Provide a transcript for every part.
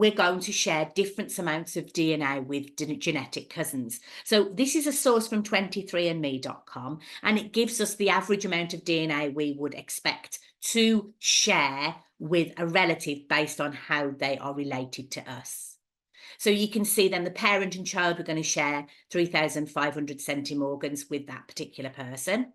we're going to share different amounts of DNA with genetic cousins. So this is a source from 23andme.com, and it gives us the average amount of DNA we would expect to share with a relative based on how they are related to us. So you can see then the parent and child are going to share 3,500 centimorgans with that particular person.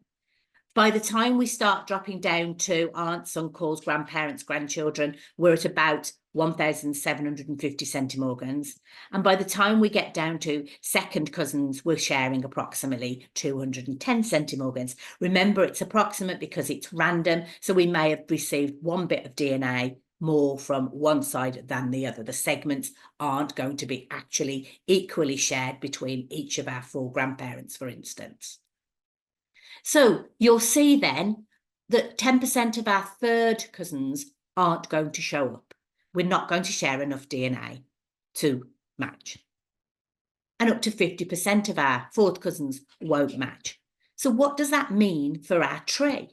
By the time we start dropping down to aunts, uncles, grandparents, grandchildren, we're at about 1,750 centimorgans. And by the time we get down to second cousins, we're sharing approximately 210 centimorgans. Remember, it's approximate because it's random, so we may have received one bit of DNA more from one side than the other. The segments aren't going to be actually equally shared between each of our 4 grandparents, for instance. So you'll see then that 10% of our third cousins aren't going to show up. We're not going to share enough DNA to match. And up to 50% of our fourth cousins won't match. So what does that mean for our tree?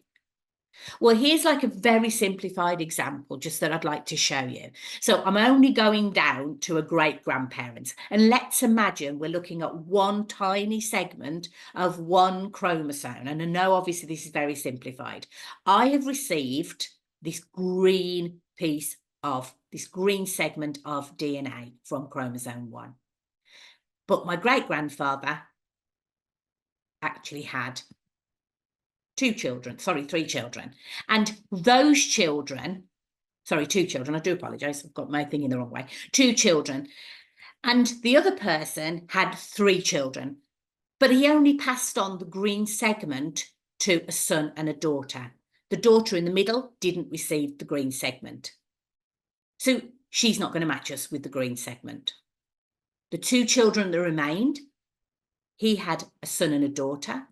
Well, here's like a very simplified example just that I'd like to show you. So I'm only going down to a great-grandparent, and let's imagine we're looking at one tiny segment of one chromosome. And I know obviously this is very simplified. I have received this green segment of DNA from chromosome 1. But my great-grandfather actually had 3 children. And those children, 2 children, I do apologise, I've got my thing in the wrong way, 2 children. And the other person had 3 children, but he only passed on the green segment to a son and a daughter. The daughter in the middle didn't receive the green segment. So she's not going to match us with the green segment. The 2 children that remained, he had a son and a daughter.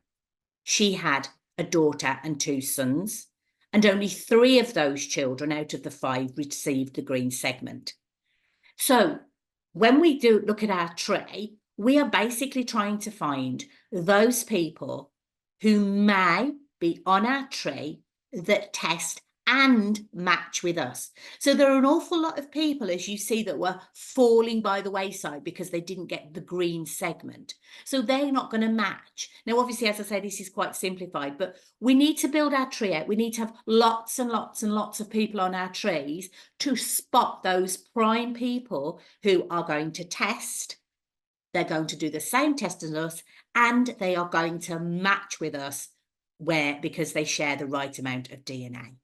She had a daughter and 2 sons, and only 3 of those children out of the 5 received the green segment. So when we do look at our tree, we are basically trying to find those people who may be on our tree that test and match with us. So there are an awful lot of people, as you see, that were falling by the wayside because they didn't get the green segment. So they're not going to match. Now, obviously, as I say, this is quite simplified, but we need to build our tree out. We need to have lots and lots and lots of people on our trees to spot those prime people who are going to test. They're going to do the same test as us, and they are going to match with us because they share the right amount of DNA.